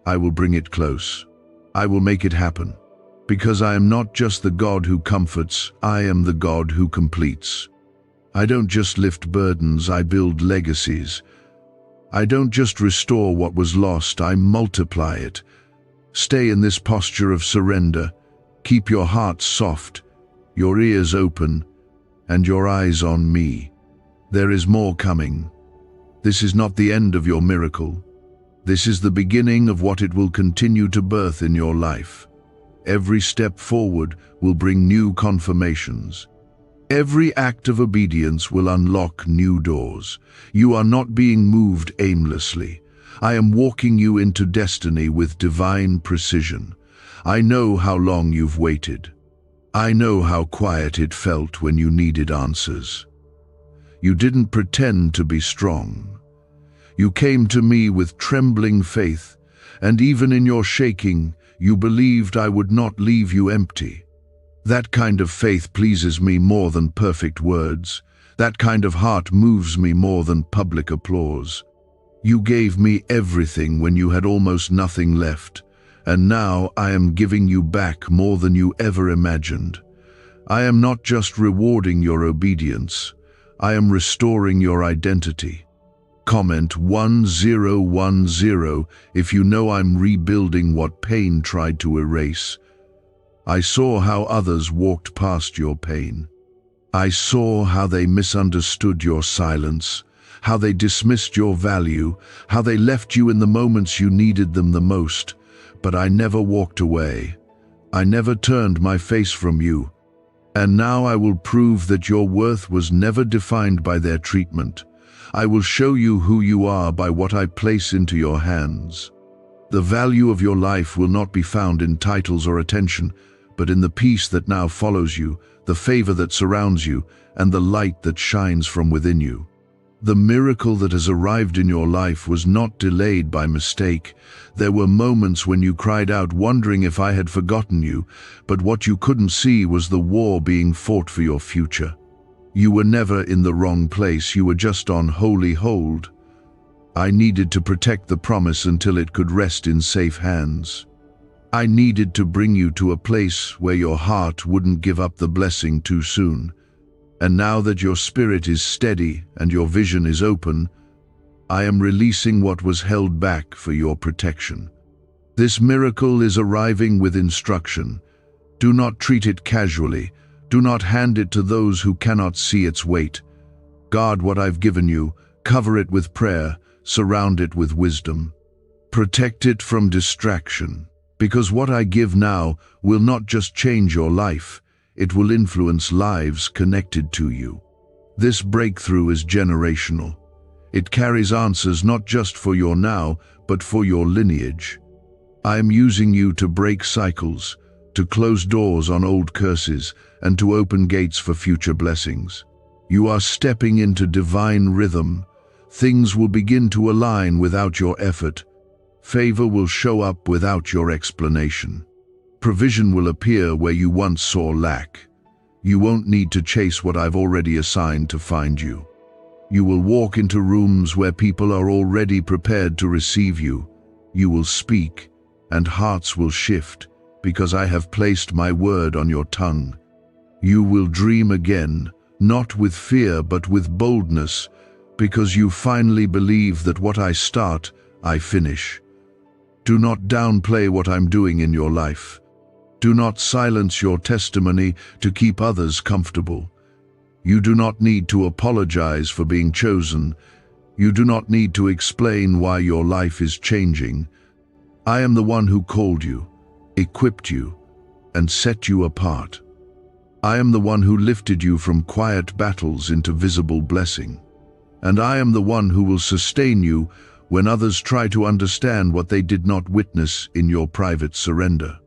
I will bring it close. I will make it happen. Because I am not just the God who comforts, I am the God who completes. I don't just lift burdens, I build legacies. I don't just restore what was lost, I multiply it. Stay in this posture of surrender. Keep your heart soft, your ears open, and your eyes on me. There is more coming. This is not the end of your miracle. This is the beginning of what it will continue to birth in your life. Every step forward will bring new confirmations. Every act of obedience will unlock new doors. You are not being moved aimlessly. I am walking you into destiny with divine precision. I know how long you've waited. I know how quiet it felt when you needed answers. You didn't pretend to be strong. You came to me with trembling faith, and even in your shaking, you believed I would not leave you empty. That kind of faith pleases me more than perfect words. That kind of heart moves me more than public applause. You gave me everything when you had almost nothing left, and now I am giving you back more than you ever imagined. I am not just rewarding your obedience, I am restoring your identity. Comment 1010 if you know I'm rebuilding what pain tried to erase. I saw how others walked past your pain. I saw how they misunderstood your silence, how they dismissed your value, how they left you in the moments you needed them the most. But I never walked away. I never turned my face from you, and now I will prove that your worth was never defined by their treatment. I will show you who you are by what I place into your hands. The value of your life will not be found in titles or attention, but in the peace that now follows you, the favor that surrounds you, and the light that shines from within you. The miracle that has arrived in your life was not delayed by mistake. There were moments when you cried out wondering if I had forgotten you, but what you couldn't see was the war being fought for your future. You were never in the wrong place, you were just on holy hold. I needed to protect the promise until it could rest in safe hands. I needed to bring you to a place where your heart wouldn't give up the blessing too soon. And now that your spirit is steady and your vision is open, I am releasing what was held back for your protection. This miracle is arriving with instruction. Do not treat it casually. Do not hand it to those who cannot see its weight. Guard what I've given you, cover it with prayer, surround it with wisdom. Protect it from distraction, because what I give now will not just change your life, it will influence lives connected to you. This breakthrough is generational. It carries answers not just for your now, but for your lineage. I am using you to break cycles, to close doors on old curses, and to open gates for future blessings. You are stepping into divine rhythm. Things will begin to align without your effort. Favor will show up without your explanation. Provision will appear where you once saw lack. You won't need to chase what I've already assigned to find you. You will walk into rooms where people are already prepared to receive you. You will speak, and hearts will shift, because I have placed my word on your tongue. You will dream again, not with fear but with boldness, because you finally believe that what I start, I finish. Do not downplay what I'm doing in your life. Do not silence your testimony to keep others comfortable. You do not need to apologize for being chosen. You do not need to explain why your life is changing. I am the one who called you, equipped you, and set you apart. I am the one who lifted you from quiet battles into visible blessing. And I am the one who will sustain you when others try to understand what they did not witness in your private surrender.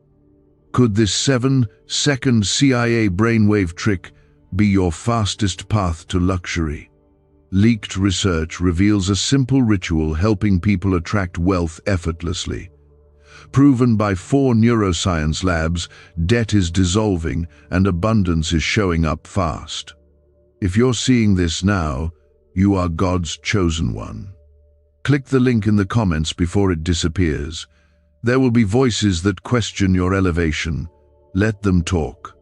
Could this 7-second CIA brainwave trick be your fastest path to luxury? Leaked research reveals a simple ritual helping people attract wealth effortlessly. Proven by 4 neuroscience labs, debt is dissolving and abundance is showing up fast. If you're seeing this now, you are God's chosen one. Click the link in the comments before it disappears. There will be voices that question your elevation. Let them talk.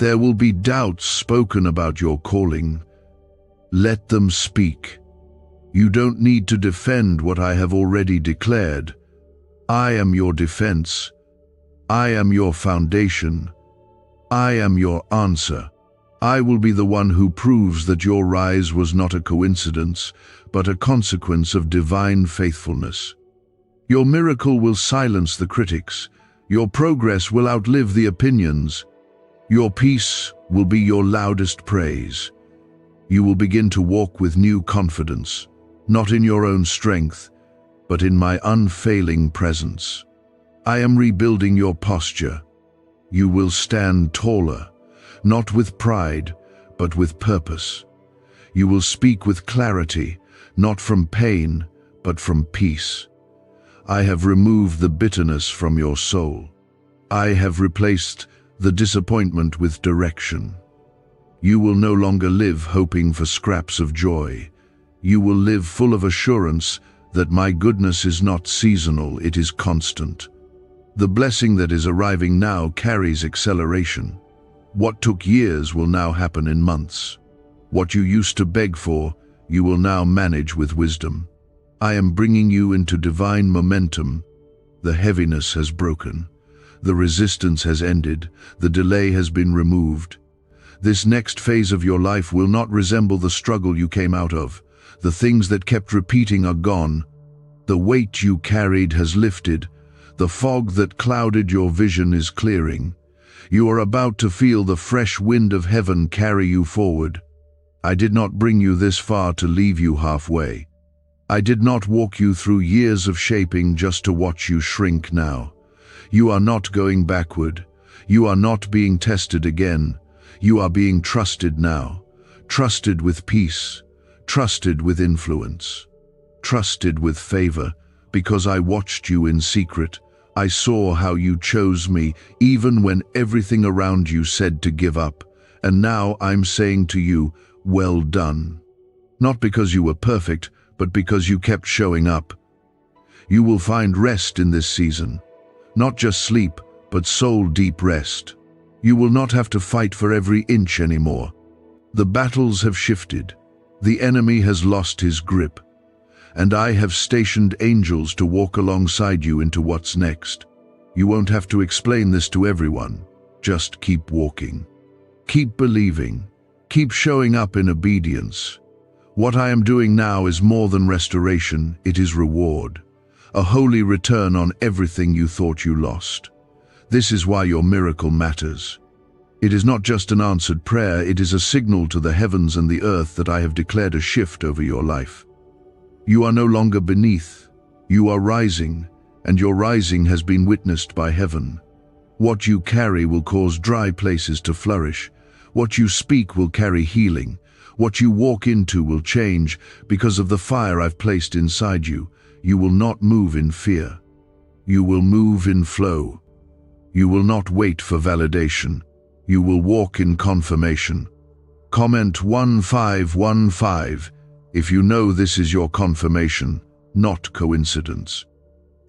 There will be doubts spoken about your calling. Let them speak. You don't need to defend what I have already declared. I am your defense. I am your foundation. I am your answer. I will be the one who proves that your rise was not a coincidence, but a consequence of divine faithfulness. Your miracle will silence the critics. Your progress will outlive the opinions. Your peace will be your loudest praise. You will begin to walk with new confidence, not in your own strength, but in my unfailing presence. I am rebuilding your posture. You will stand taller, not with pride, but with purpose. You will speak with clarity, not from pain, but from peace. I have removed the bitterness from your soul. I have replaced the disappointment with direction. You will no longer live hoping for scraps of joy. You will live full of assurance that my goodness is not seasonal, it is constant. The blessing that is arriving now carries acceleration. What took years will now happen in months. What you used to beg for, you will now manage with wisdom. I am bringing you into divine momentum. The heaviness has broken. The resistance has ended. The delay has been removed. This next phase of your life will not resemble the struggle you came out of. The things that kept repeating are gone. The weight you carried has lifted. The fog that clouded your vision is clearing. You are about to feel the fresh wind of heaven carry you forward. I did not bring you this far to leave you halfway. I did not walk you through years of shaping just to watch you shrink now. You are not going backward. You are not being tested again. You are being trusted now. Trusted with peace. Trusted with influence. Trusted with favor, because I watched you in secret. I saw how you chose me, even when everything around you said to give up. And now I'm saying to you, well done. Not because you were perfect, but because you kept showing up. You will find rest in this season. Not just sleep, but soul-deep rest. You will not have to fight for every inch anymore. The battles have shifted. The enemy has lost his grip. And I have stationed angels to walk alongside you into what's next. You won't have to explain this to everyone. Just keep walking. Keep believing. Keep showing up in obedience. What I am doing now is more than restoration, it is reward. A holy return on everything you thought you lost. This is why your miracle matters. It is not just an answered prayer, it is a signal to the heavens and the earth that I have declared a shift over your life. You are no longer beneath. You are rising, and your rising has been witnessed by heaven. What you carry will cause dry places to flourish. What you speak will carry healing. What you walk into will change because of the fire I've placed inside you. You will not move in fear. You will move in flow. You will not wait for validation. You will walk in confirmation. Comment 1515 if you know this is your confirmation, not coincidence.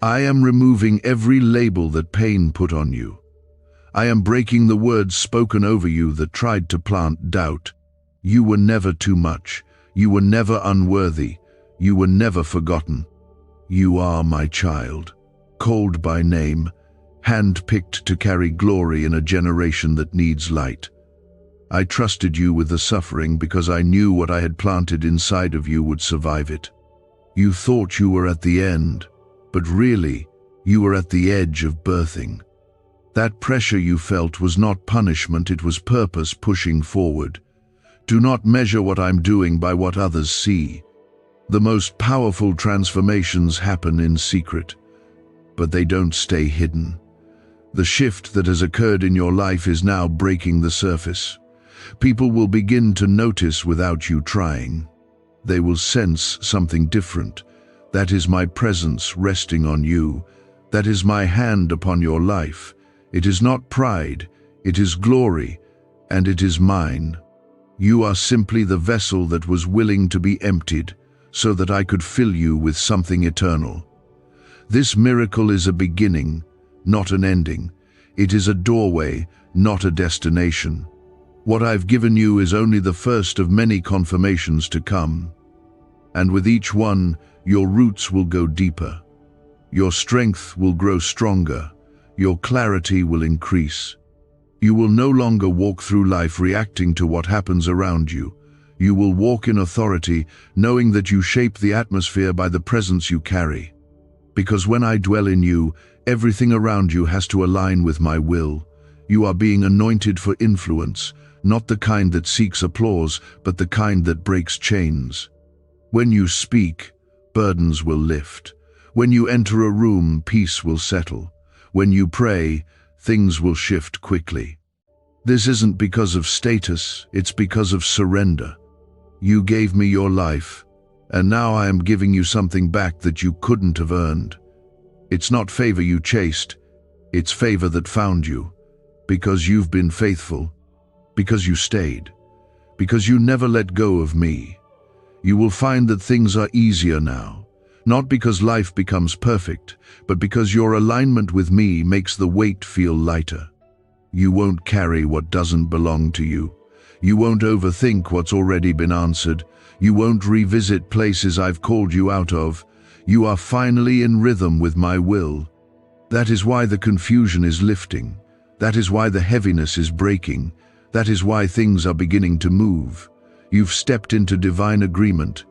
I am removing every label that pain put on you. I am breaking the words spoken over you that tried to plant doubt. You were never too much. You were never unworthy. You were never forgotten. You are my child, called by name, hand-picked to carry glory in a generation that needs light. I trusted you with the suffering because I knew what I had planted inside of you would survive it. You thought you were at the end, but really, you were at the edge of birthing. That pressure you felt was not punishment, it was purpose pushing forward. Do not measure what I'm doing by what others see. The most powerful transformations happen in secret, but they don't stay hidden. The shift that has occurred in your life is now breaking the surface. People will begin to notice without you trying. They will sense something different. That is my presence resting on you. That is my hand upon your life. It is not pride, it is glory, and it is mine. You are simply the vessel that was willing to be emptied, so that I could fill you with something eternal. This miracle is a beginning, not an ending. It is a doorway, not a destination. What I've given you is only the first of many confirmations to come. And with each one, your roots will go deeper. Your strength will grow stronger. Your clarity will increase. You will no longer walk through life reacting to what happens around you. You will walk in authority, knowing that you shape the atmosphere by the presence you carry. Because when I dwell in you, everything around you has to align with my will. You are being anointed for influence, not the kind that seeks applause, but the kind that breaks chains. When you speak, burdens will lift. When you enter a room, peace will settle. When you pray, things will shift quickly. This isn't because of status, it's because of surrender. You gave me your life, and now I am giving you something back that you couldn't have earned. It's not favor you chased, it's favor that found you, because you've been faithful, because you stayed, because you never let go of me. You will find that things are easier now, not because life becomes perfect, but because your alignment with me makes the weight feel lighter. You won't carry what doesn't belong to you. You won't overthink what's already been answered. You won't revisit places I've called you out of. You are finally in rhythm with my will. That is why the confusion is lifting. That is why the heaviness is breaking. That is why things are beginning to move. You've stepped into divine agreement,